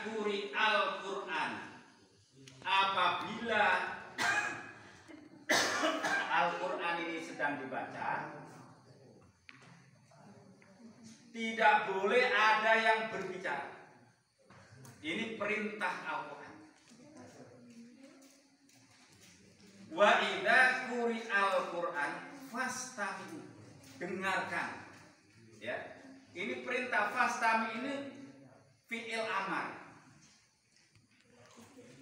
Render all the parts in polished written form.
kuri Al-Quran, apabila Al-Quran ini sedang dibaca, tidak boleh ada yang berbicara. Ini perintah Al-Quran. Wa idza quri Al-Quran fastami'u, dengarkan. Ya, ini perintah. Fastami ini fi'il amar.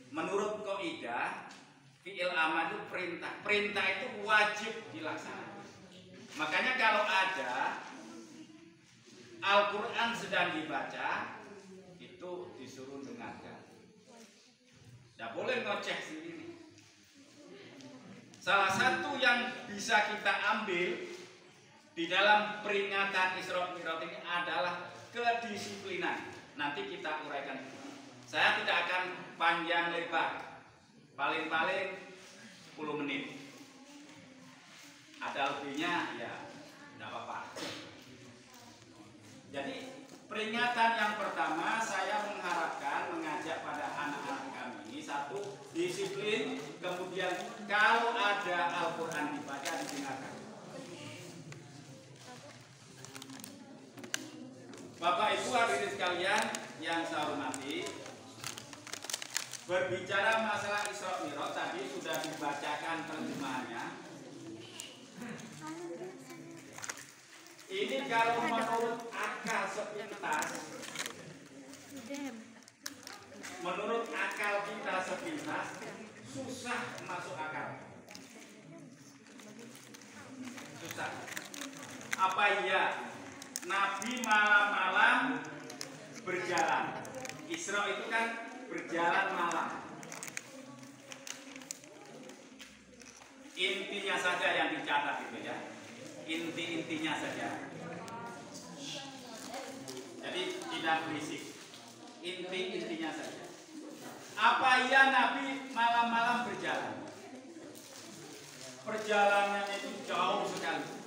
Menurut kaidah fi'il amar itu perintah. Perintah itu wajib dilaksanakan. Makanya kalau ada Al-Quran sedang dibaca, itu disuruh dengarkan. Tidak boleh ngoceh sendiri. Salah satu yang bisa kita ambil di dalam peringatan Isra Mi'raj ini adalah kedisiplinan. Nanti kita uraikan. Saya tidak akan panjang lebar, paling-paling 10 menit. Ada lebihnya ya tidak apa-apa. Jadi peringatan yang pertama, saya mengharapkan mengajak pada anak-anak kami, satu, disiplin. Kemudian kalau ada Al-Quran dibaca, didengarkan. Bapak Ibu hadirin sekalian yang saya hormati, berbicara masalah Isra Mi'raj tadi sudah dibacakan terjemahannya. Ini kalau menurut akal sepintas, menurut akal kita sepintas, susah masuk akal. Susah. Apa iya Nabi malam-malam berjalan? Isra itu kan berjalan malam. Intinya saja yang dicatat itu ya. Inti-intinya saja. Jadi tidak berisik. Inti-intinya saja. Apa iya Nabi malam-malam berjalan? Perjalanannya itu jauh sekali.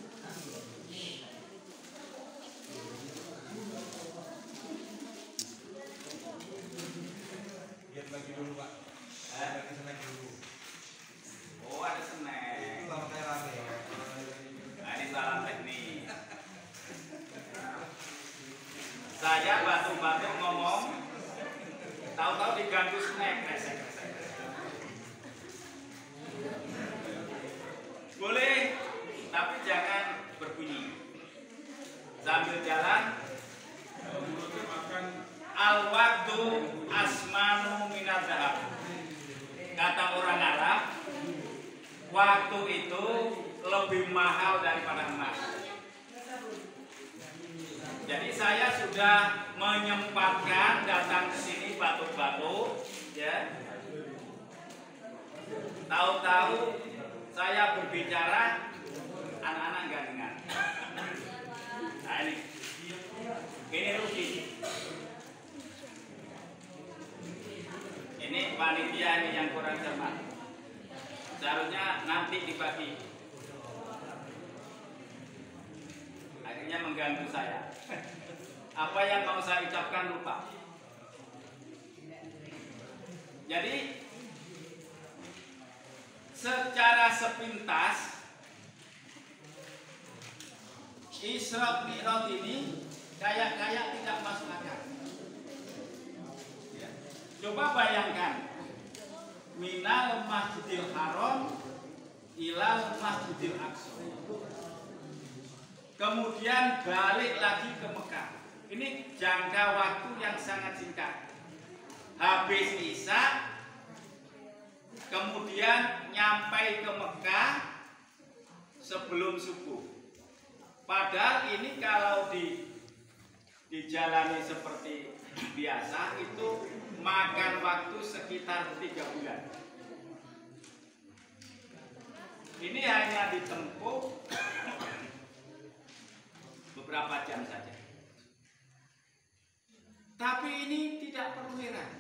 Lihat lagi dulu Pak. Lagi snack dulu. Oh ada snack. Itu lama kayak rame. Ini salah teknik. Saya batuk-batuk ngomong, tahu-tahu diganggu snack. Boleh, tapi jangan berbunyi. Sambil jalan, al-waktu asmanu minadz dzahab. Kata orang Arab, waktu itu lebih mahal daripada emas. Jadi saya sudah menyempatkan datang ke sini batuk-batuk, ya. Tahu-tahu saya berbicara, anak-anak nggak dengar. Nah ini rugi. Ini panitia ini yang kurang cermat. Seharusnya nanti dibagi. Akhirnya mengganggu saya. Apa yang mau saya ucapkan lupa. Jadi secara sepintas Isra Mi'raj ini kayak tidak masuk akal. Ya. Coba bayangkan, minal Masjidil Haram ilal Masjidil Aqsa. Kemudian balik lagi ke Mekah. Ini jangka waktu yang sangat singkat. Habis Isya, kemudian nyampai ke Mekah sebelum subuh. Padahal ini kalau dijalani seperti biasa itu makan waktu sekitar 3 bulan. Ini hanya ditempuh beberapa jam saja. Tapi ini tidak perlu heran.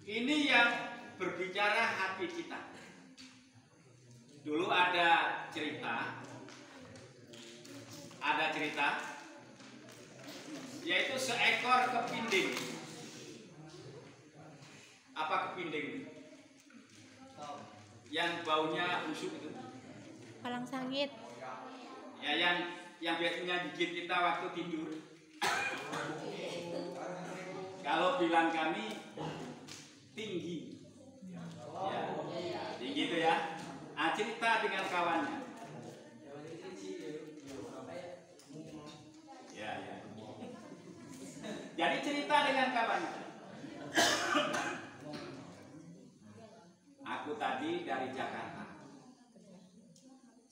Ini yang berbicara hati kita. Dulu ada cerita, yaitu seekor kepiting. kepinding? Yang baunya busuk itu. Palang sangit. Ya yang biasanya gigit kita waktu tidur. Kalau bilang kami tinggi. Ya, tinggi itu ya. Cerita dengan kawannya. Ya. Jadi cerita dengan kawannya. Aku tadi dari Jakarta.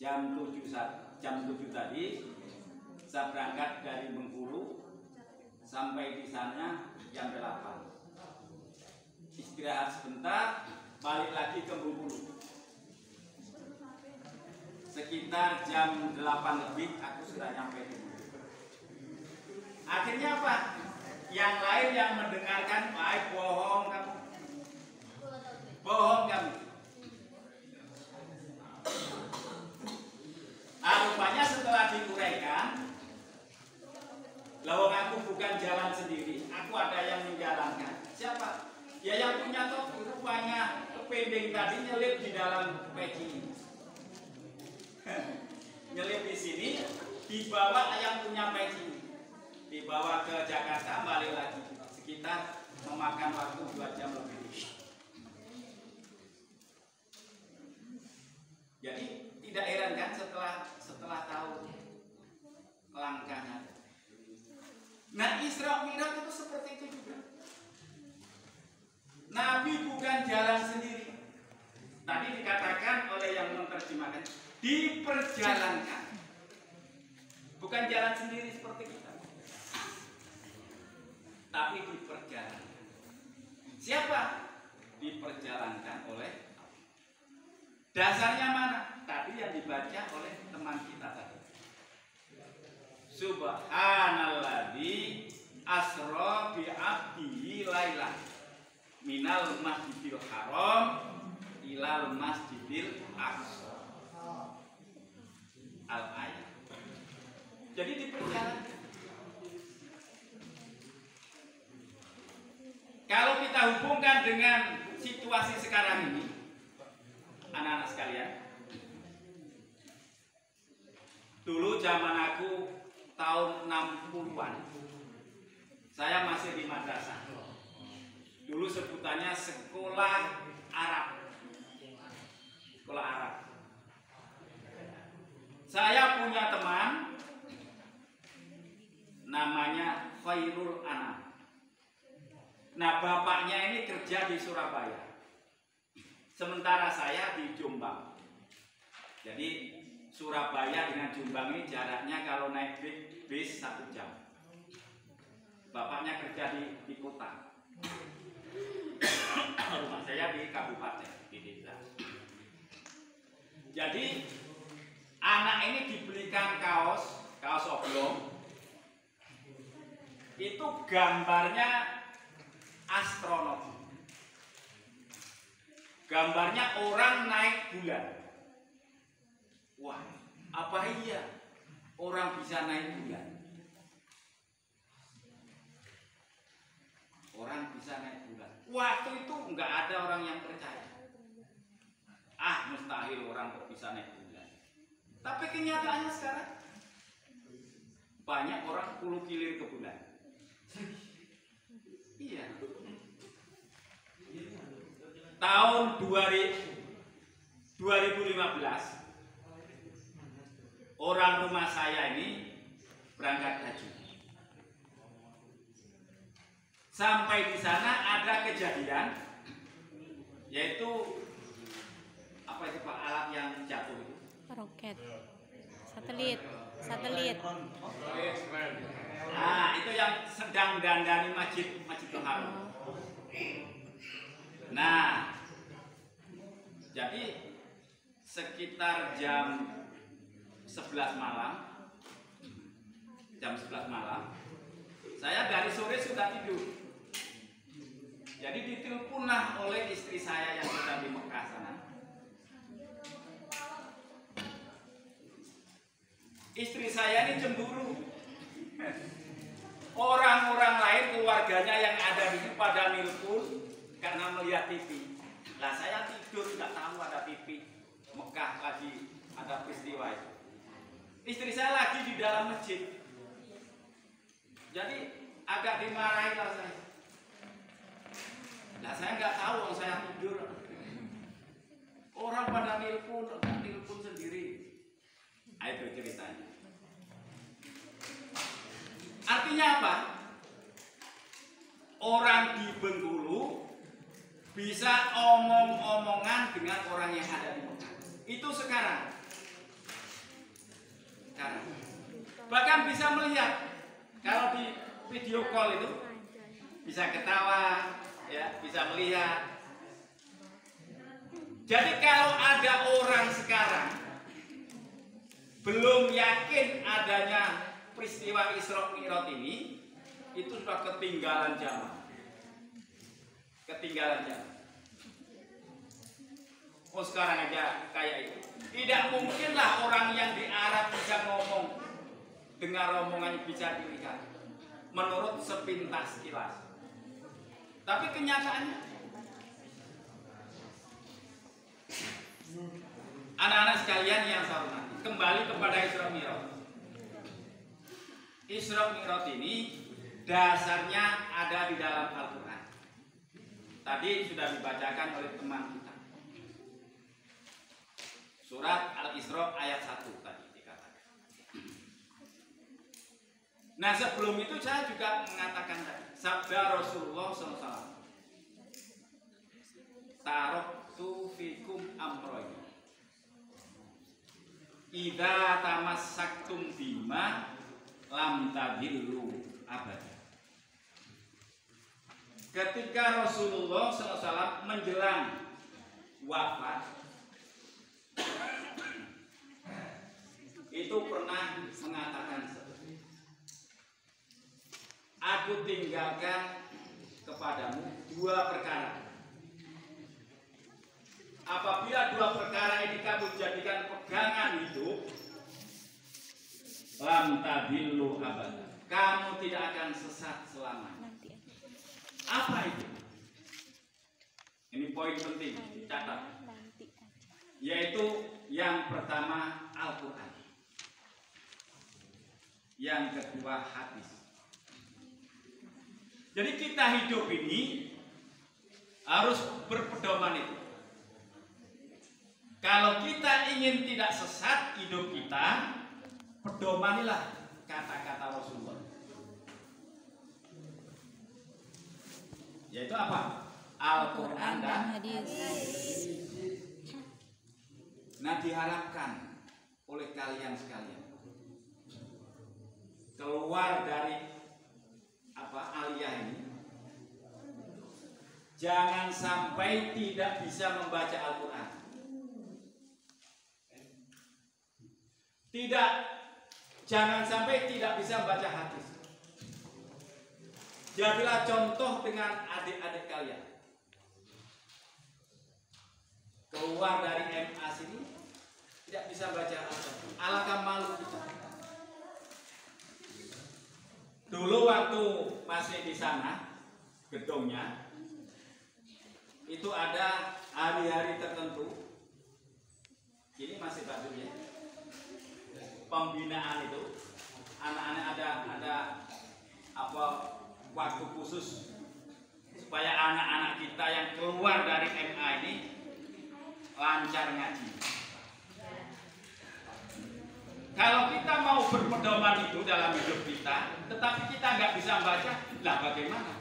Jam 7 tadi saya berangkat dari Bengkulu sampai di sana jam 8. Istirahat sebentar, balik lagi ke Bengkulu. Sekitar jam 8 lebih aku sudah nyampe di Bengkulu. Akhirnya apa? Yang lain yang mendengarkan, baik bohong kamu. Bohong kamu. Rupanya setelah diuraikan, lawang aku bukan jalan sendiri, aku ada yang menjalankan. Siapa? Ya yang punya topi, rupanya kepending tadi nyelip di dalam peci. Nyelip di sini, dibawa yang punya peci, dibawa ke Jakarta, balik lagi. Sekitar memakan waktu 2 jam lebih. Jadi tidak heran kan setelah tahu langkahnya. Nah, Isra Mi'raj itu seperti itu juga. Nabi bukan jalan sendiri. Tadi dikatakan oleh yang menerjemahkan, diperjalankan. Bukan jalan sendiri seperti kita, tapi diperjalankan. Siapa? Diperjalankan oleh. Dasarnya mana? Tadi yang dibaca oleh teman kita tadi. Subhanalladzi asra bi 'abdihi lailan minal masjidil haram ilal masjidil aqsa. Al-ayat. Jadi diperjalankan. Kalau kita hubungkan dengan situasi sekarang ini, anak-anak sekalian, dulu zaman aku tahun 60-an, saya masih di madrasah. Dulu sebutannya sekolah Arab. Sekolah Arab. Saya punya teman namanya Khairul Anam. Nah, bapaknya ini kerja di Surabaya. Sementara saya di Jombang. Jadi Surabaya dengan Jombang ini jaraknya kalau naik bis 1 jam. Bapaknya kerja di kota. Rumah saya di kabupaten, di desa. Jadi anak ini dibelikan kaos oblong. Itu gambarnya astronot. Gambarnya orang naik bulan. Wah, apa iya orang bisa naik bulan? Orang bisa naik bulan. Waktu itu nggak ada orang yang percaya. Mustahil orang kok bisa naik bulan. Tapi kenyataannya sekarang banyak orang puluh kilir ke bulan. Iya. Tahun 2015 orang rumah saya ini berangkat haji. Sampai di sana ada kejadian, yaitu apa itu Pak, alat yang jatuh itu? Roket. Satelit. Nah, itu yang sedang dandani Masjidil Haram. Nah, jadi sekitar jam 11 malam, saya dari sore sudah tidur. Jadi diteleponlah oleh istri saya yang sedang di Mekah sana. Istri saya ini cemburu. Orang-orang lain, keluarganya yang ada di sini pada nelpon, karena melihat TV. Lah saya tidur nggak tahu ada TV Mekah lagi ada peristiwa itu. Istri saya lagi di dalam masjid. Jadi agak dimarahi lah saya. Nah saya nggak tahu, saya tidur. Orang pada nelpon sendiri. Nah, itu ceritanya. Artinya apa? Orang di Bengkulu bisa omong-omongan dengan orang yang ada di Mekah. Itu sekarang. Bahkan bisa melihat. Kalau di video call itu bisa ketawa, ya, bisa melihat. Jadi kalau ada orang sekarang belum yakin adanya peristiwa Isra Mi'raj ini, itu sudah ketinggalan zaman. Ketinggalan zaman. Oh sekarang aja kayak itu. Tidak mungkinlah orang yang di Arab bisa ngomong, dengar omongannya bisa dilihat. Menurut sepintas kilas. Tapi kenyataannya, anak-anak sekalian yang saya hormati, kembali kepada Isra Mi'raj. Isra Mi'raj ini dasarnya ada di dalam Al-Quran. Tadi sudah dibacakan oleh teman kita. Surat Al-Isra ayat 1 tadi dikatakan. Nah sebelum itu saya juga mengatakan tadi, sabda Rasulullah SAW, taraktu fikum amroini, idza tamassaktum bima lam tadillu abada. Ketika Rasulullah SAW menjelang wafat, itu pernah mengatakan seperti, aku tinggalkan kepadamu dua perkara. Apabila dua perkara ini kamu jadikan pegangan hidup, lam tadillu abada, kamu tidak akan sesat selamanya. Apa itu? Ini poin penting dicatat. Yaitu yang pertama Al-Quran, yang kedua hadis. Jadi kita hidup ini harus berpedoman itu. Kalau kita ingin tidak sesat hidup kita, pedomanilah kata-kata Rasulullah. Yaitu apa? Al-Quran dan hadis. Nah diharapkan oleh kalian sekalian keluar dari aliyah ini, jangan sampai tidak bisa membaca Al-Quran. Jangan sampai tidak bisa membaca hadis. Jadilah contoh dengan adik-adik kalian. Keluar dari MA sini tidak bisa baca Al-Quran. Alangkah malu kita. Dulu waktu masih di sana gedungnya, itu ada hari-hari tertentu. Ini masih bajunya. Pembinaan itu, anak-anak ada waktu khusus supaya anak-anak kita yang keluar dari MA ini lancar ngaji. Kalau kita mau berpedoman itu dalam hidup kita, tetapi kita nggak bisa baca, lah bagaimana?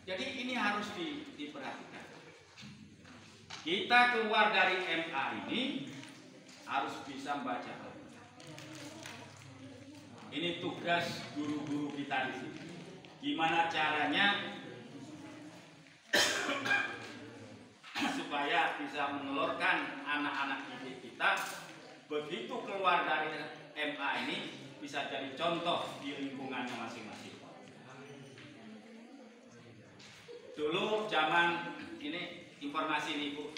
Jadi ini harus diperhatikan. Kita keluar dari MA ini harus bisa membaca Al-Quran. Ini tugas guru-guru kita di sini. Gimana caranya supaya bisa menelurkan anak-anak didik kita begitu keluar dari MA ini bisa jadi contoh di lingkungannya masing-masing. Dulu zaman ini informasi nih Bu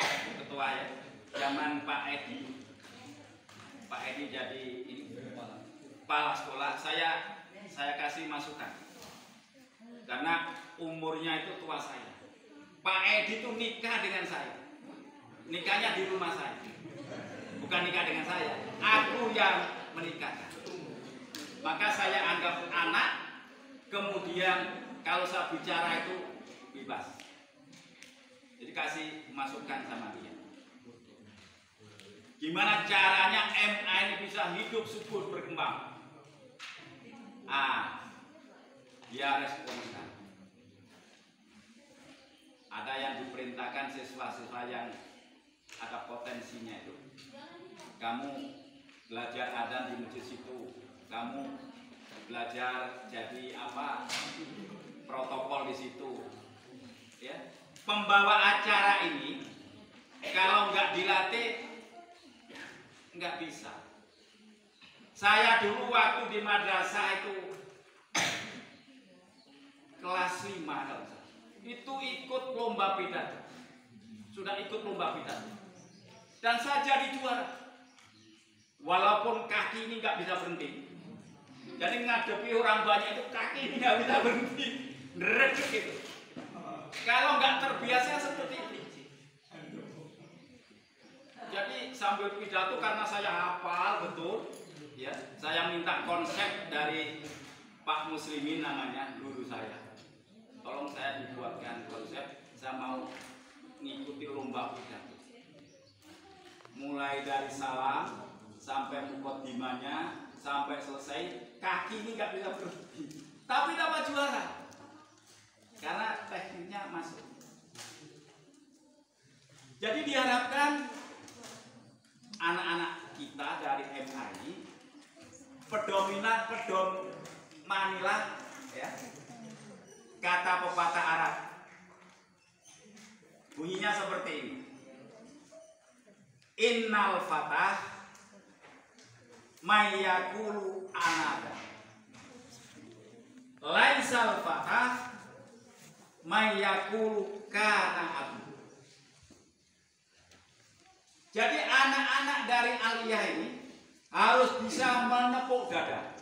Ketua ya, zaman Pak Edi jadi ini kepala sekolah, saya saya kasih masukan. Karena umurnya itu tua saya. Pak Edi itu nikah dengan saya. Nikahnya di rumah saya. Bukan nikah dengan saya. Aku yang menikahkan. Maka saya anggap anak. Kemudian kalau saya bicara itu bebas. Jadi kasih masukan sama dia. Gimana caranya MA ini bisa hidup subur berkembang? Dia responkan. Ada yang diperintahkan siswa-siswa yang ada potensinya itu. Kamu belajar adzan di masjid situ. Kamu belajar jadi apa? Protokol di situ. Ya. Pembawa acara ini kalau nggak dilatih nggak bisa. Saya dulu waktu di madrasah itu kelas 5 itu ikut lomba pidato. Sudah ikut lomba pidato. Dan saya jadi juara. Walaupun kaki ini nggak bisa berhenti. Jadi ngadepi orang banyak itu kaki ini nggak bisa berhenti. Ngeredek gitu. Kalau nggak terbiasa seperti ini. Jadi sambil pidato karena saya hafal betul, ya, saya minta konsep dari Pak Muslimin namanya guru saya. Tolong saya dibuatkan konsep, saya mau ngikuti lomba pidato. Mulai dari salam sampai mukaddimahnya sampai selesai, kaki ini nggak bisa berhenti. Tapi dapat juara karena tekniknya masuk. Jadi diharapkan anak-anak kita dari MI pedomanilah ya, kata pepatah Arab. Bunyinya seperti ini. Innal fatah mayyakulu anada. Laisal fatah mayyakulu kana abu. Jadi anak-anak dari aliyah ini harus bisa menepuk dada.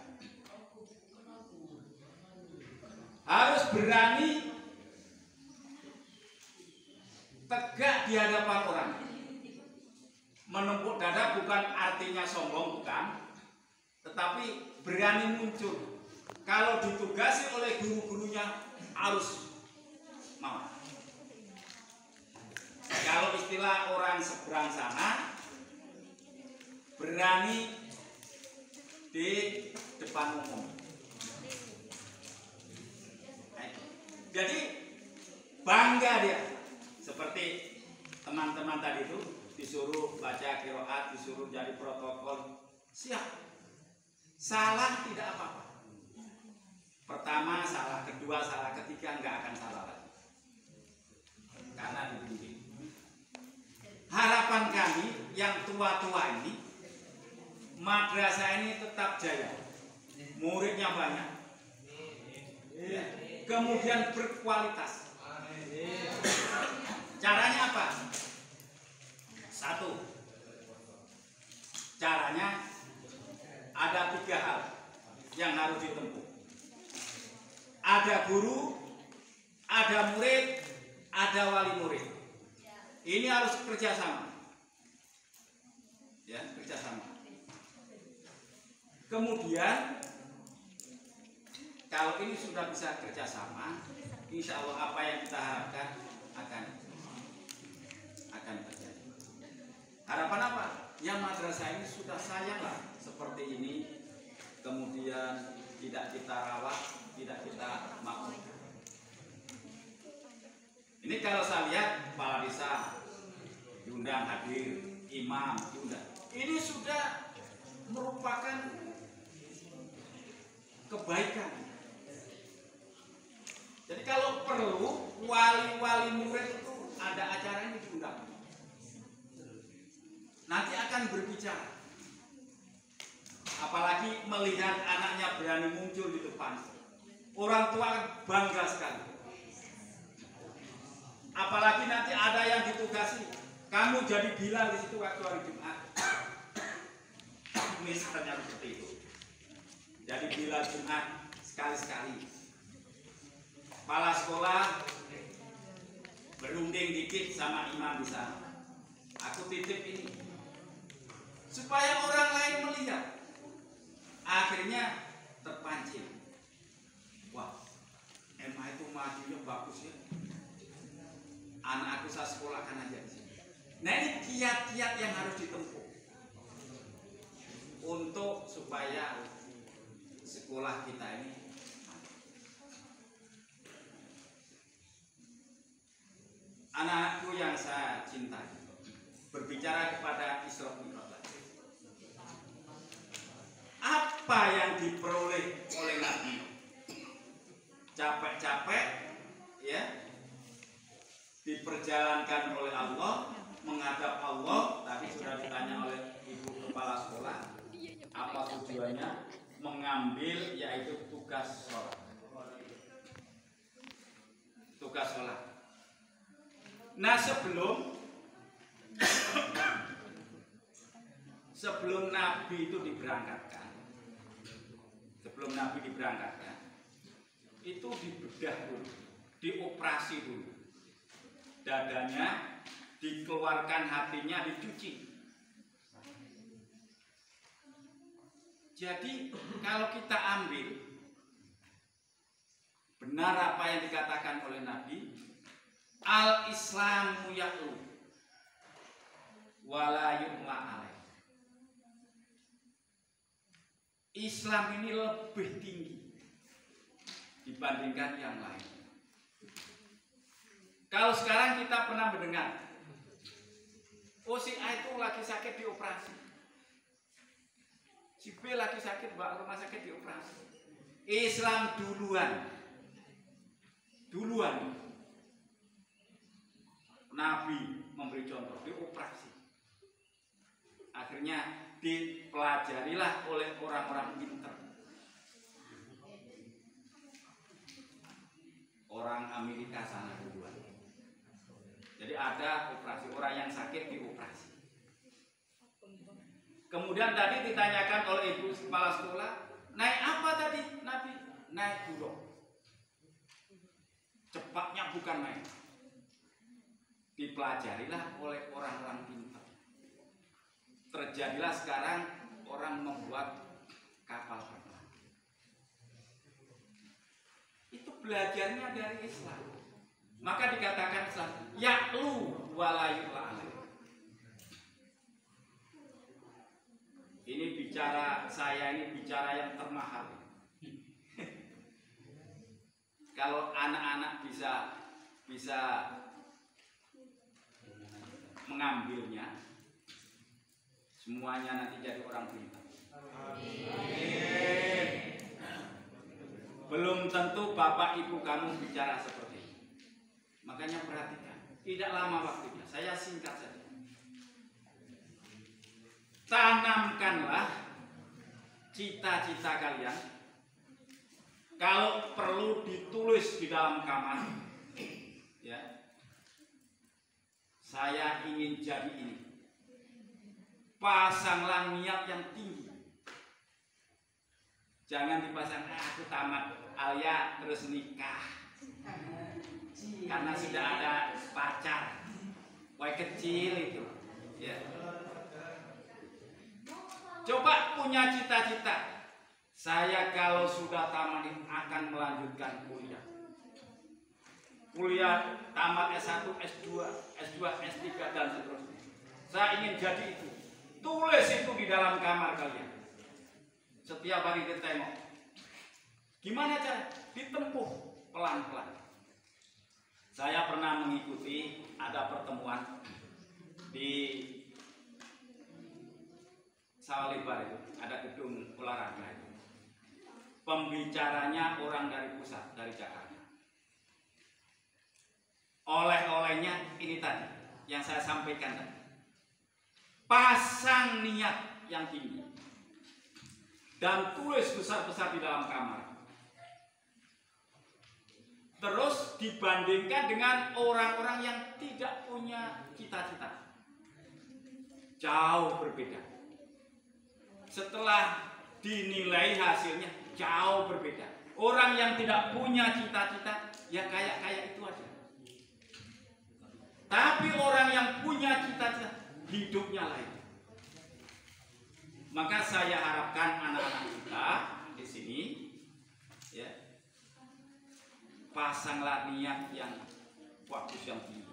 Harus berani tegak di hadapan orang. Menepuk dada bukan artinya sombong, bukan. Tetapi berani muncul. Kalau ditugasi oleh guru-gurunya harus mau. Kalau istilah orang seberang sana, berani di depan umum. Jadi bangga dia. Seperti teman-teman tadi itu disuruh baca qiraat, disuruh jadi protokol, siap. Salah tidak apa-apa. Pertama salah, kedua salah, ketiga nggak akan salah lagi. Karena dibimbing. Harapan kami yang tua-tua ini, madrasah ini tetap jaya, muridnya banyak, ya. Kemudian berkualitas. Caranya apa? Satu, caranya ada 3 hal yang harus ditempuh. Ada guru, ada murid, ada wali murid. Ini harus kerjasama, ya, kerjasama. Kemudian kalau ini sudah bisa kerjasama, insya Allah apa yang kita harapkan akan terjadi. Harapan apa? Yang madrasah ini sudah sayanglah seperti ini, kemudian tidak kita rawat, tidak kita makmurkan. Ini kalau saya lihat kepala desa diundang hadir, imam diundang. Ini sudah merupakan kebaikan. Jadi kalau perlu wali-wali murid itu ada acara ini diundang. Nanti akan berbicara. Apalagi melihat anaknya berani muncul di depan. Orang tua bangga sekali. Apalagi nanti ada yang ditugasi, kamu jadi Bilal di situ waktu hari Jumat. Misalnya seperti itu. Jadi Bilal Jumat, sekali-sekali. Kepala sekolah berunding dikit sama imam di sana. Aku titip ini supaya orang lain melihat. Akhirnya terpancing. Wah, MA itu majunya bagus ya. Anak aku saya sekolahkan aja di sini. Nah, ini kiat-kiat yang harus ditempuh untuk supaya sekolah kita ini. Anak-anakku yang saya cintai, berbicara kepada Isra Mi'raj. Apa yang diperoleh oleh Nabi? Capek-capek, ya, diperjalankan oleh Allah, menghadap Allah. Tadi sudah ditanya oleh ibu kepala sekolah, apa tujuannya? Mengambil, yaitu tugas sholat. Tugas sholat. Nah, sebelum Nabi itu diberangkatkan, itu dibedah dulu, dioperasi dulu, dadanya dikeluarkan, hatinya dicuci. Jadi kalau kita ambil benar apa yang dikatakan oleh Nabi, al-Islamu ya'lu wala yu'la alaih. Islam ini lebih tinggi dibandingkan yang lain. Kalau sekarang kita pernah mendengar, oh si A itu lagi sakit dioperasi, si B lagi sakit bawa rumah sakit dioperasi. Islam duluan. Nabi memberi contoh, dioperasi. Akhirnya dipelajarilah oleh orang-orang pintar. Orang Amerika sana duluan. Jadi ada operasi, orang yang sakit dioperasi. Kemudian tadi ditanyakan oleh ibu kepala sekolah, naik apa tadi Nabi? Naik buruk. Cepatnya bukan naik. Dipelajarilah oleh orang-orang pintar. Terjadilah sekarang orang membuat kapal terbang. Itu belajarnya dari Islam. Maka dikatakan Islam ya'lu wala yu'la alaih. Ini bicara saya, ini bicara yang termahal. Kalau anak-anak bisa mengambilnya, semuanya nanti jadi orang pintar. Belum tentu bapak ibu kamu bicara seperti ini. Makanya perhatikan, tidak lama waktunya, saya singkat saja. Tanamkanlah cita-cita kalian. Kalau perlu ditulis di dalam kamar, ya, saya ingin jadi ini. Pasanglah niat yang tinggi. Jangan dipasang, aku tamat Alia terus nikah. Karena sudah ada pacar. Wah kecil itu. Ya. Coba punya cita-cita. Saya kalau sudah tamat akan melanjutkan kuliah. Kuliah tamat S1, S2, S2, S3 dan seterusnya. Saya ingin jadi itu. Tulis itu di dalam kamar kalian. Setiap hari kita tengok. Gimana cara? Ditempuh pelan-pelan. Saya pernah mengikuti ada pertemuan di Sawalebar itu, ada gedung olahraga itu. Pembicaranya orang dari pusat, dari Jakarta. Oleh-olehnya ini tadi yang saya sampaikan tadi. Pasang niat yang tinggi dan tulis besar-besar di dalam kamar. Terus dibandingkan dengan orang-orang yang tidak punya cita-cita, jauh berbeda. Setelah dinilai hasilnya jauh berbeda. Orang yang tidak punya cita-cita, ya kayak itu aja. Tapi orang yang punya cita-cita, hidupnya lain. Maka saya harapkan anak-anak kita di sini, ya, pasanglah niat yang fokus yang tinggi.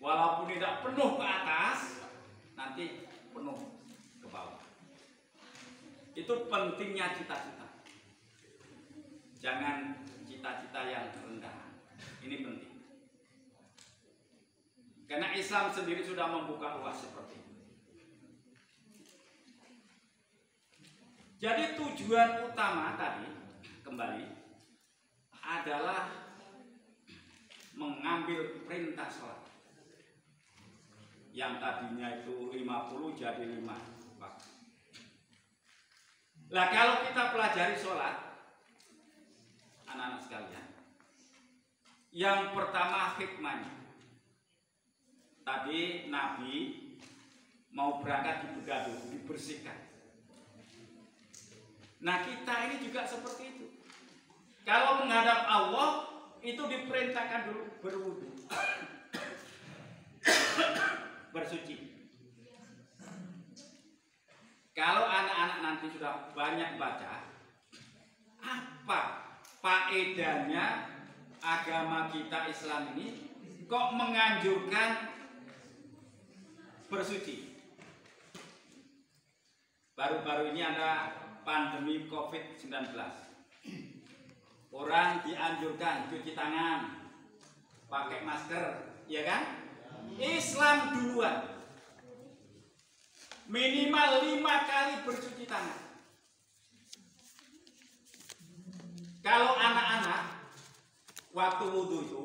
Walaupun tidak penuh ke atas, nanti penuh ke bawah. Itu pentingnya cita-cita. Jangan cita-cita yang rendah. Ini penting. Karena Islam sendiri sudah membuka luas seperti itu. Jadi tujuan utama tadi kembali adalah mengambil perintah sholat. Yang tadinya itu 50 jadi 5 waktu. Lah kalau kita pelajari sholat, anak-anak sekalian, yang pertama hikmahnya. Tadi Nabi mau berangkat di Begaduh, dibersihkan. Nah kita ini juga seperti itu. Kalau menghadap Allah, itu diperintahkan dulu berwudu, bersuci. Kalau anak-anak nanti sudah banyak baca, apa faedahnya agama kita Islam ini kok menganjurkan bersuci? Baru-baru ini ada pandemi COVID-19. Orang dianjurkan cuci tangan, pakai masker, ya kan? Islam duluan. Minimal 5 kali bercuci tangan. Kalau anak-anak waktu wudhu itu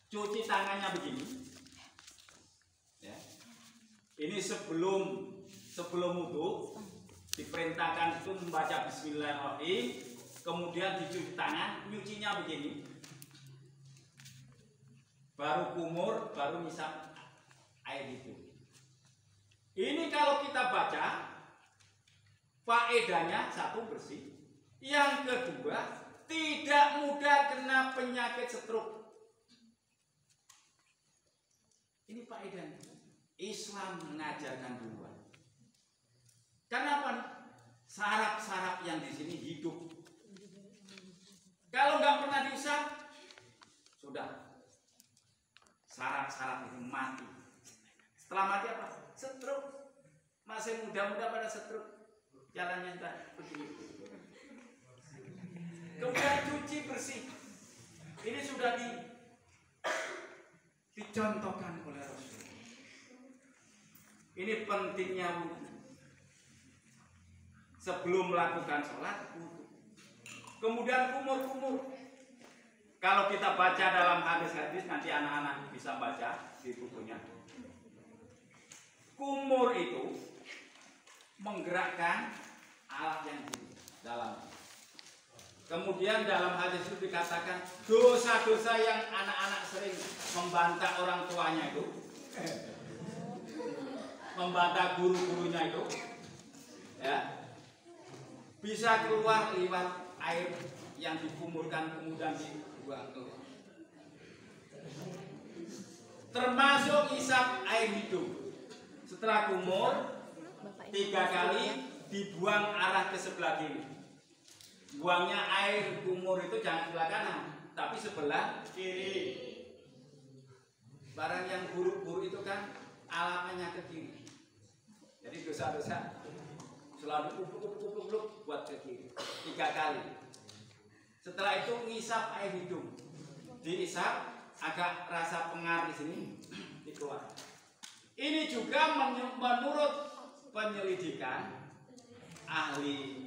cuci tangannya begini, ya. Ini sebelum wudhu diperintahkan itu membaca Bismillahirrahmanirrahim, kemudian dicuci tangan, nyucinya begini, baru kumur, baru ngisap air itu. Ini kalau kita baca, faedahnya satu bersih, yang kedua tidak mudah kena penyakit stroke. Ini faedahnya. Islam mengajarkan duluan. Kenapa? Saraf-saraf yang di sini hidup. Kalau nggak pernah diusap, sudah saraf-saraf itu mati. Setelah mati apa? Stroke. Masih muda-muda pada stroke. Jalannya entah begini. Kemudian cuci bersih. Ini sudah dicontohkan oleh Rasul. Ini pentingnya wudhu. Sebelum melakukan sholat, wudhu. Kemudian kumur-kumur. Kalau kita baca dalam hadis-hadis, nanti anak-anak bisa baca di bukunya. Kumur itu menggerakkan alat yang di dalam. Kemudian dalam hadis itu dikatakan dosa-dosa yang anak-anak sering membantah orang tuanya itu, membantah guru-gurunya itu, ya, bisa keluar lewat air yang dikumurkan kemudian dibuang keluar. Termasuk isap air hidung. Setelah kumur 3 kali dibuang arah ke sebelah kiri. Buangnya air kumur itu jangan sebelah kanan, tapi sebelah kiri. Barang yang buruk-buruk itu kan alamannya ke kiri. Jadi dosa-dosa selalu upluk buat ke kiri 3 kali. Setelah itu ngisap air hidung, diisap agak rasa pengar di sini dikeluar. Ini juga menurut penyelidikan ahli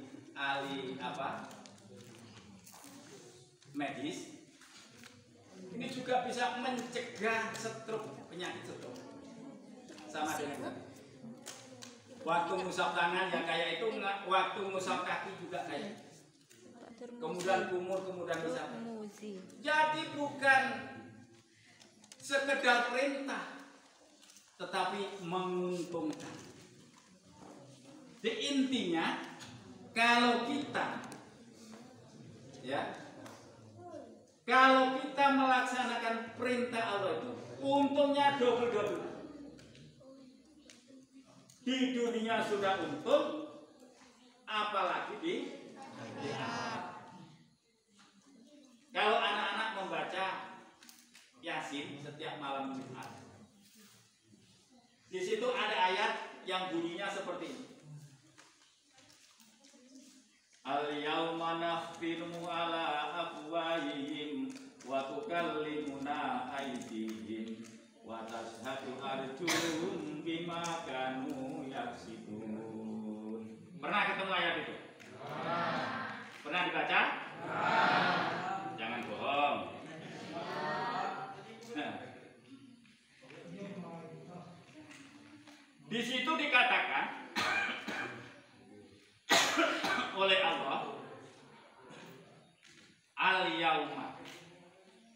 medis, ini juga bisa mencegah stroke, penyakit stroke. Sama dengan tadi. Waktu ngusap tangan yang kayak itu, waktu ngusap kaki juga kayak. Kemudian kumur, kemudian bisa. Jadi bukan sekedar perintah, tetapi menguntungkan. Di intinya, kalau kita kalau kita melaksanakan perintah Allah itu untungnya double. Di dunia sudah untung, apalagi di akhirat. Kalau anak-anak membaca Yasin setiap malam Jumat, di situ ada ayat yang bunyinya seperti ini. Al-yawma nakhtimu ala afwahihim wa tukallimuna aydihim wa tashhadu arjuluhum bima kanu yaksibun. Pernah ketemu ayat itu? Pernah dibaca? Jangan bohong. Nah, di situ dikatakan oleh Allah, al-yauma,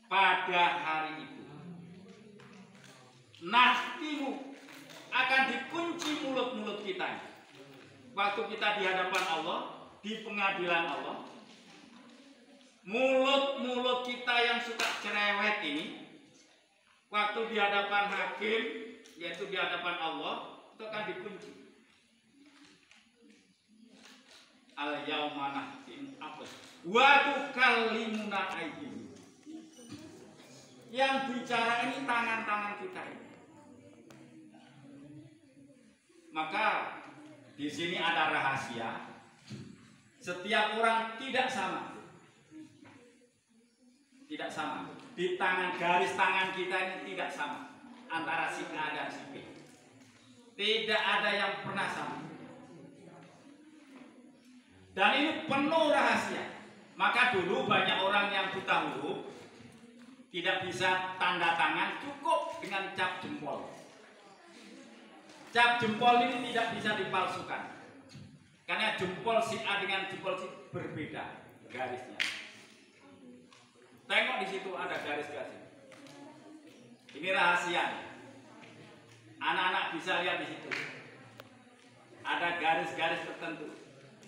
pada hari itu, nakhtimu, akan dikunci mulut-mulut kita. Waktu kita di hadapan Allah, di pengadilan Allah, mulut-mulut kita yang suka cerewet ini, waktu di hadapan hakim, yaitu di hadapan Allah, itu akan dikunci. Al-yauma nakhtimu wa tukallimuna aydihim. Yang bicara ini tangan-tangan kita ini. Maka di sini ada rahasia. Setiap orang tidak sama. Tidak sama. Di tangan, garis tangan kita ini tidak sama antara si A dan si B. Tidak ada yang pernah sama. Dan ini penuh rahasia. Maka dulu banyak orang yang buta huruf tidak bisa tanda tangan, cukup dengan cap jempol. Cap jempol ini tidak bisa dipalsukan. Karena jempol si A dengan jempol si berbeda garisnya. Tengok di situ ada garis-garis. Ini rahasia. Anak-anak bisa lihat di situ. Ada garis-garis tertentu.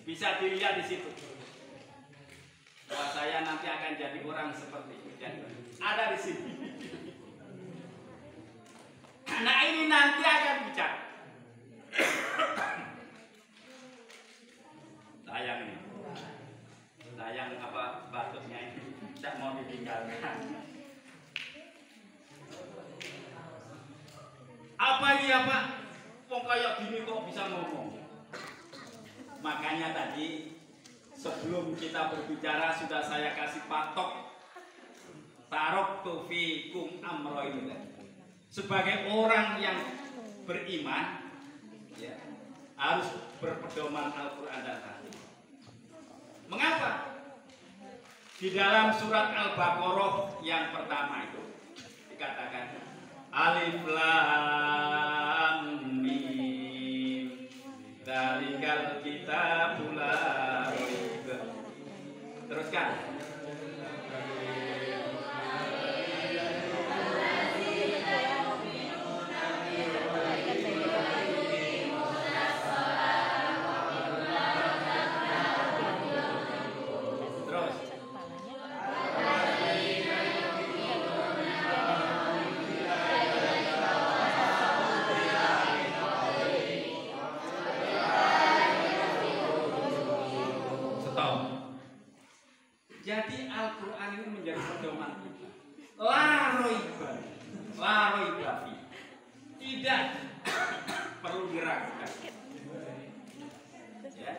Bisa dilihat di situ. Bahwa saya nanti akan jadi orang seperti itu. Ada di sini. Anak ini nanti akan bicara. Sayang ini. Sayang apa batuknya ini. Tidak mau ditinggalkan. Apa iya Pak? Kok kayak gini kok bisa ngomong? Makanya tadi sebelum kita berbicara sudah saya kasih patok tarok tufikum amro ini. Sebagai orang yang beriman ya, harus berpedoman Al-Quran dan Hadis. Mengapa? Di dalam surat Al-Baqarah yang pertama itu dikatakan Alif Lam Mim Dzalikal kitabul la raib. Teruskan. Jadi Al-Quran ini menjadi pedoman kita. La roiba fi. Tidak perlu diragukan. Ya.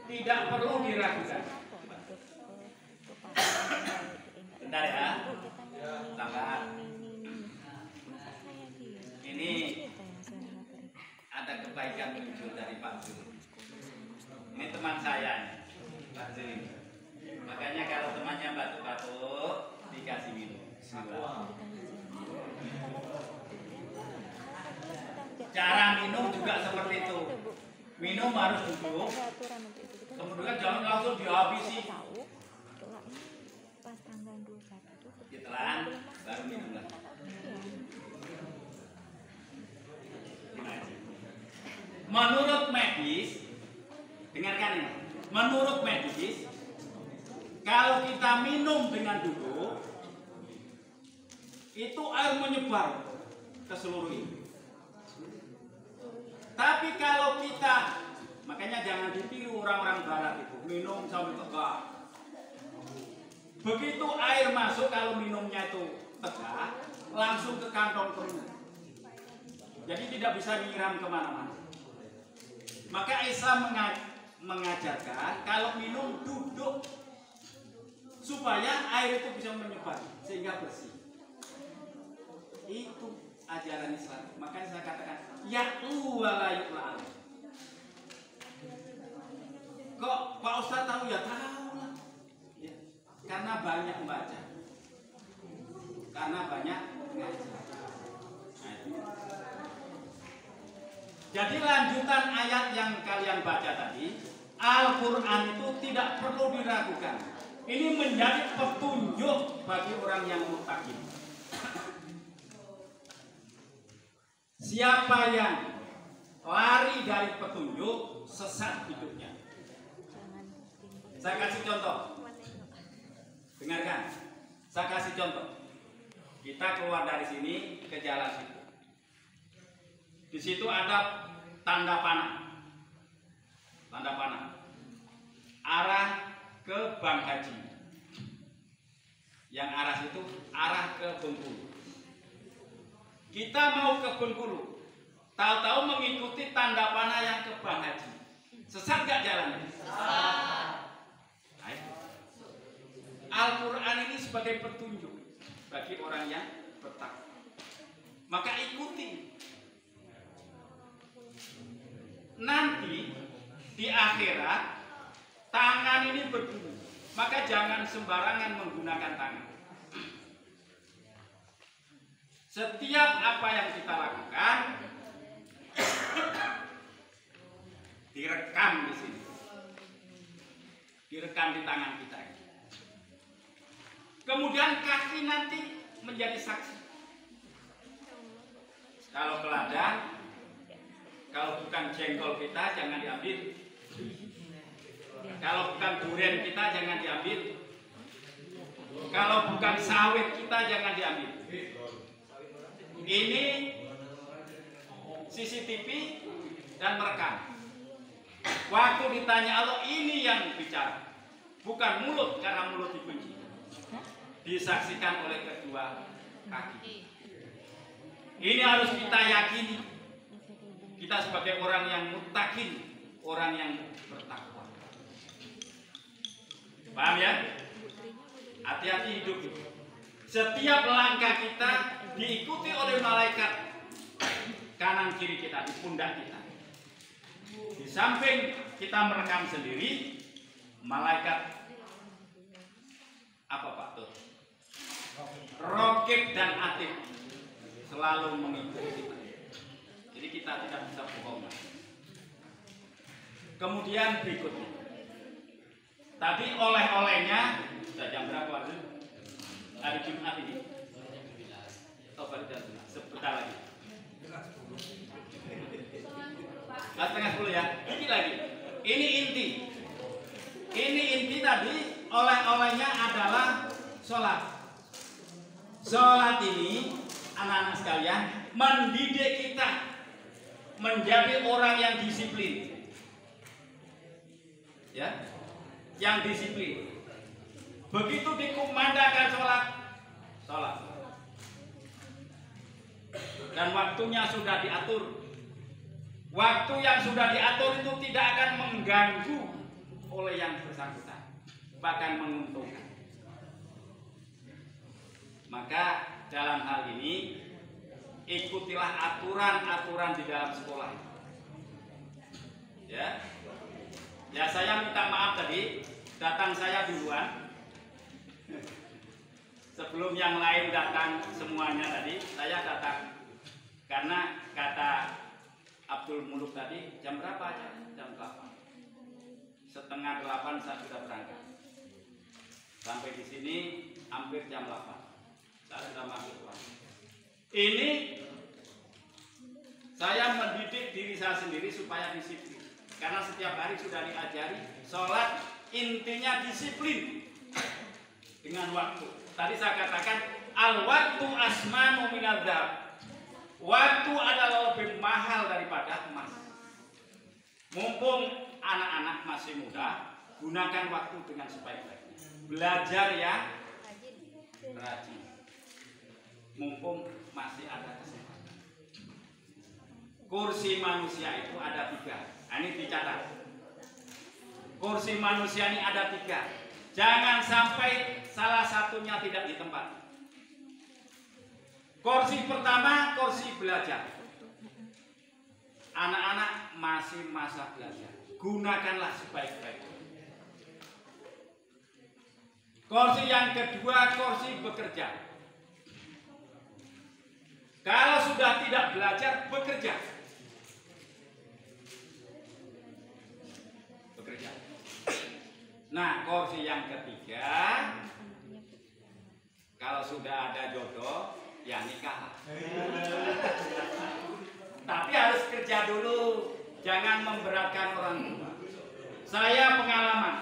Tidak perlu diragukan. Bentar ya. Tambah. Ini ada kebaikan muncul dari Pak Zul. Ini teman saya, Pak Zul. Makanya kalau temannya batuk-batuk dikasih minum. Cara minum juga seperti itu. Minum harus duduk. Kemudian jangan langsung dihabisi. Ditelan baru minum lagi. Menurut medis, dengarkan ini. menurut medis, kalau kita minum dengan duduk, itu air menyebar ke seluruh ini. Tapi kalau kita, makanya jangan ditiru orang-orang barat itu, minum sambil tegak. Begitu air masuk, kalau minumnya itu tegak, langsung ke kantong perut. Jadi tidak bisa nyiram kemana-mana. Maka Islam mengajarkan kalau minum duduk supaya air itu bisa menyebar sehingga bersih. Itu ajaran Islam. Makanya saya katakan ya'lu wa la yu'la. Kok Pak Ustaz tahu? Ya tahu lah. Ya, karena banyak membaca. Karena banyak ngaji. Jadi lanjutan ayat yang kalian baca tadi, Al-Quran itu tidak perlu diragukan. Ini menjadi petunjuk bagi orang yang muttaqin. Siapa yang lari dari petunjuk, sesat hidupnya. Saya kasih contoh. Dengarkan. Saya kasih contoh. Kita keluar dari sini ke jalan situ. Di situ ada tanda panah. Tanda panah. Arah ke Bank Haji. Yang arah situ arah ke Bengkulu. Kita mau ke Bengkulu. Tahu-tahu mengikuti tanda panah yang ke Bank Haji. Sesat gak jalannya? Al-Quran ini sebagai petunjuk bagi orang yang bertakwa. Maka ikuti. Nanti di akhirat tangan ini berbunyi, maka jangan sembarangan menggunakan tangan. Setiap apa yang kita lakukan direkam di sini, direkam di tangan kita. Kemudian kaki nanti menjadi saksi. Kalau ke ladang, kalau bukan jengkol kita jangan diambil. Kalau bukan durian kita jangan diambil. Kalau bukan sawit kita jangan diambil. Ini CCTV dan merekam. Waktu ditanya Allah, ini yang bicara, bukan mulut, karena mulut dibenci. Disaksikan oleh kedua kaki. Ini harus kita yakini. Kita sebagai orang yang muttaqin, orang yang bertakwa. Paham ya? Hati-hati hidup. Setiap langkah kita diikuti oleh malaikat kanan kiri kita, di pundak kita. Di samping kita merekam sendiri, malaikat apa Pak Tuh? Rokib dan Atid selalu mengikuti kita. Jadi kita tidak bisa bohong. Kemudian berikutnya, tadi oleh-olehnya sudah jam berapa? Hari Jumat ini. Oh, baru jam 11. Sebentar lagi. 9:30 ya. Ini lagi. Ini inti. Ini inti tadi, oleh-olehnya adalah sholat. Sholat ini, anak-anak sekalian, mendidik kita menjadi orang yang disiplin. Ya, yang disiplin. Begitu dikumandangkan sholat, sholat. Dan waktunya sudah diatur. Waktu yang sudah diatur itu tidak akan mengganggu oleh yang bersangkutan, bahkan menguntungkan. Maka dalam hal ini ikutilah aturan-aturan di dalam sekolah. Ya, ya saya minta maaf tadi, datang saya duluan. Sebelum yang lain datang semuanya tadi, saya datang. Karena kata Abdul Muluk tadi, jam berapa aja? Jam 8. 7:30 saya sudah berangkat. Sampai di sini hampir jam 8. Saya sudah masuk uang. Ini saya mendidik diri saya sendiri supaya disiplin. karena setiap hari sudah diajari sholat intinya disiplin dengan waktu. Tadi saya katakan al-waktu asmanu minal dzahab. Waktu adalah lebih mahal daripada emas. Mumpung anak-anak masih muda, gunakan waktu dengan sebaik-baiknya. Belajar yang rajin. Mumpung masih ada kesempatan. Kursi manusia itu ada 3. Nah, ini dicatat. Kursi manusia ini ada 3. Jangan sampai salah satunya tidak ditempati. Kursi pertama, kursi belajar. Anak-anak masih masa belajar. Gunakanlah sebaik-baiknya. Kursi yang kedua, kursi bekerja. Kalau sudah tidak belajar, bekerja. Bekerja. Nah, kursi yang ketiga, kalau sudah ada jodoh, ya nikah. Tapi harus kerja dulu, jangan memberatkan orang tua. Saya pengalaman.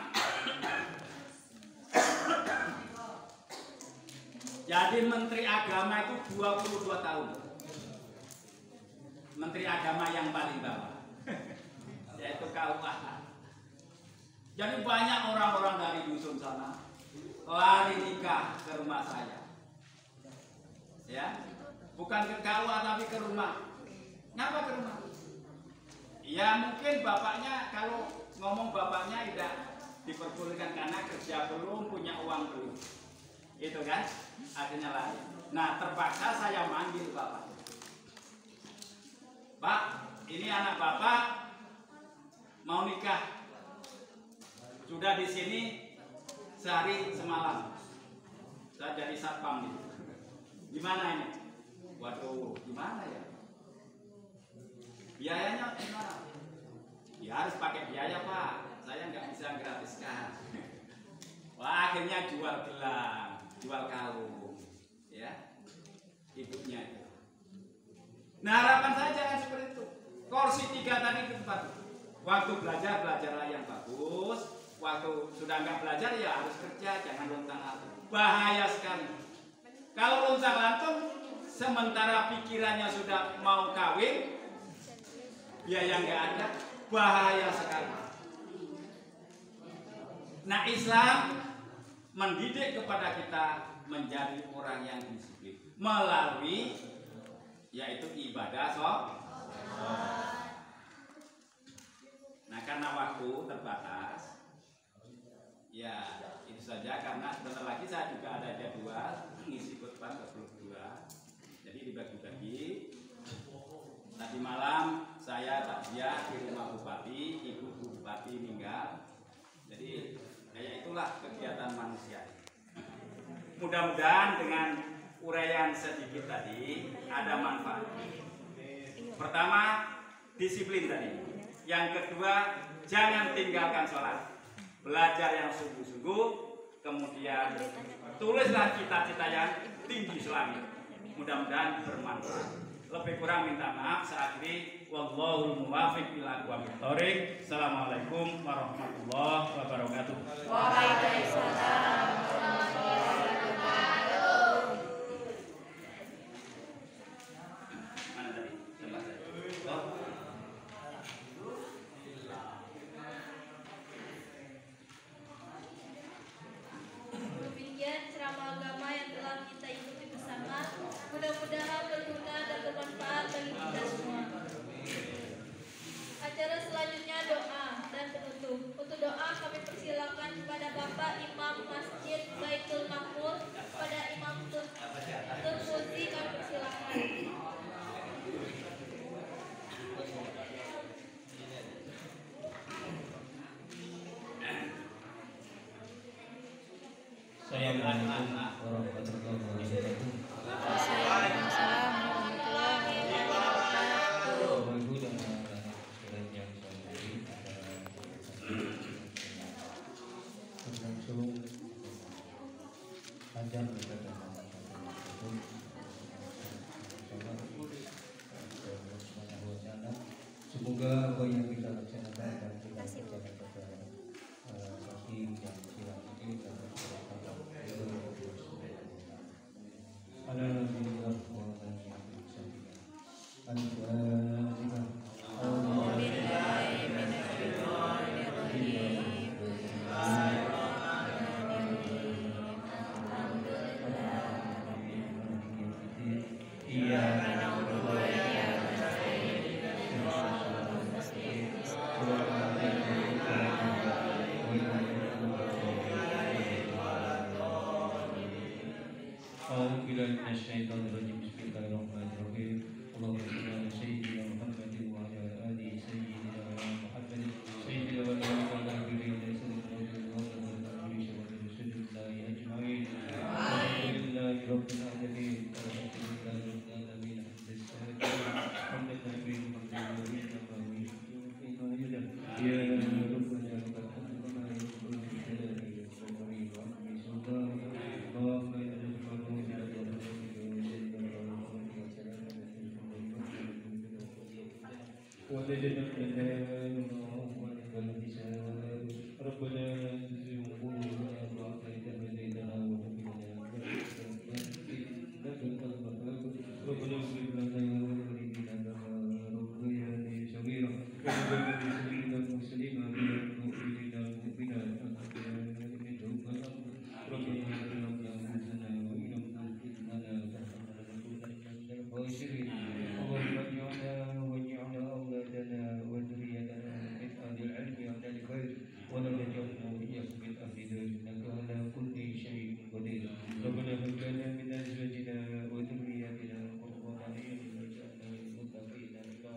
Jadi Menteri Agama itu 22 tahun. Menteri Agama yang paling bawah, yaitu KUA. Jadi banyak orang-orang dari dusun sana lari nikah ke rumah saya. Ya, bukan ke KUA tapi ke rumah. Kenapa ke rumah? Ya mungkin bapaknya, kalau ngomong bapaknya tidak diperbolehkan karena kerja belum, punya uang belum. Itu kan, akhirnya lari. Nah, terpaksa saya manggil bapak. Pak, ini anak bapak mau nikah. Sudah di sini sehari semalam. Saya jadi satpam nih. Gimana ini? Waduh, gimana ya? Biayanya gimana? Ya harus pakai biaya, Pak. Saya nggak bisa gratiskan. Wah, akhirnya jual gelang, jual kalung, ya, ibunya itu. Nah, harapan saya jangan seperti itu. Kursi 3 tadi itu tempat. Waktu belajar, belajarlah yang bagus. Waktu sudah nggak belajar, ya harus kerja, jangan lontang-lantung. Bahaya sekali. Kalau lontang-lantung, sementara pikirannya sudah mau kawin, biaya nggak ada, bahaya sekali. Nah, Islam mendidik kepada kita menjadi orang yang disiplin melalui yaitu ibadah sholat. Nah, karena waktu terbatas, ya itu saja. Karena sebentar lagi saya juga ada jadwal ngisi khutbah ke-22, jadi dibagi-bagi. Tadi malam saya takziah di rumah bupati, ibu bupati meninggal. Jadi kayak itulah kegiatan manusia. Mudah-mudahan dengan uraian sedikit tadi ada manfaat. Pertama, disiplin tadi. Yang kedua, jangan tinggalkan sholat. Belajar yang sungguh-sungguh. Kemudian tulislah cita-cita yang tinggi selangit. Mudah-mudahan bermanfaat. Lebih kurang minta maaf. Saya akhiri. Wallahul muwaffiq ila aqwamit thoriq. Assalamualaikum warahmatullahi wabarakatuh. Waalaikumsalam. Mana tadi? Tempat saya. Oh. Demikian ceramah agama yang telah kita ikuti bersama. Mudah-mudahan berguna dan bermanfaat bagi kita semua. Acara selanjutnya doa dan penutup. Untuk doa kami persilakan kepada Bapak Imam Masjid Baitul Makmur, pada Imam Turmuzi kami persilakan. Assalamualaikum warahmatullahi wabarakatuh. Waalaikumsalam warahmatullahi wabarakatuh. Bapak Ibu dan anak-anak sekalian yang saya hormati, berlangsung panjang daripada semoga apa yang kita laksanakan من الشيطان الرجيم. بسم الله الرحمن الرحيم. اللهم صل على سيدنا محمد وعلى آل سيدنا محمد سيدنا ونبينا الكريم سيدنا محمد رسول الله أجمعين. الحمد لله رب العالمين. الحمد لله رب العالمين. حمد النبي محمد يا ربنا لك الحمد كما يقول في كلامه الصبري وعلمه سلطان. اللهم يا وجدنا ربنا لا تزغ قلوبنا بعد إذ هديتنا وهب لنا من لدنك ربنا اغفر لنا ولوالدينا كما ربياني صغيرا ولكل سبيل مسلما بالمؤمنين والمؤمنات ربنا ظلمنا انفسنا وان لم تغفر لنا وترحمنا لنكونن من الخاسرين. اللهم واجعلنا اولادنا وذريتنا من اهل العلم واهل الخير ولا تجعلنا واياكم من اهل النار انك على كل شيء قدير. ربنا هب لنا من ازواجنا وذرياتنا قرة اعين واجعلنا للمتقين اماما.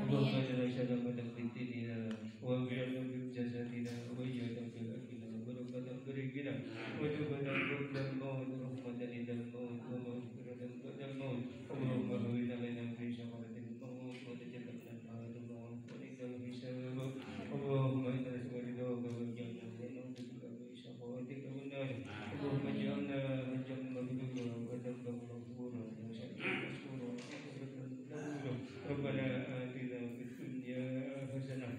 اللهم اجعلنا سلامة في ديننا وابعدنا في جسدنا واجعلنا في اكلنا وبركة في رزقنا وتوبنا قبل الموت رحمة عند الموت ومغفرة بعد الموت. اللهم هون علينا في شفاعة الموت وتجنبنا بعد الموت وليس الحساب. اللهم انا نسأل رضاك والجنة ونعوذ بك من شقاوتك والنار. اللهم اجعلنا جنة مغفورا وذنبا مغفورا وشكرا مشكورا ربنا آتنا في الدنيا حسنة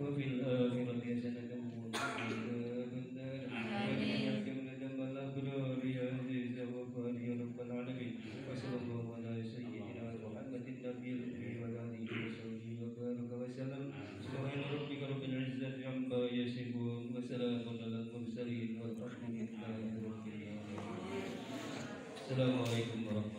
وفي الآخرة حسنة وقنا عذاب النار. وجعلنا جنة مع الأبرار يا عزيز وغفار يا رب العالمين. وصلى الله على سيدنا محمد النبي الأمي وعلى آله وصحبه وبارك وسلم. سبحان ربك رب العزة عما يصفون وسلام على المرسلين والحمد لله رب العالمين. السلام عليكم ورحمة الله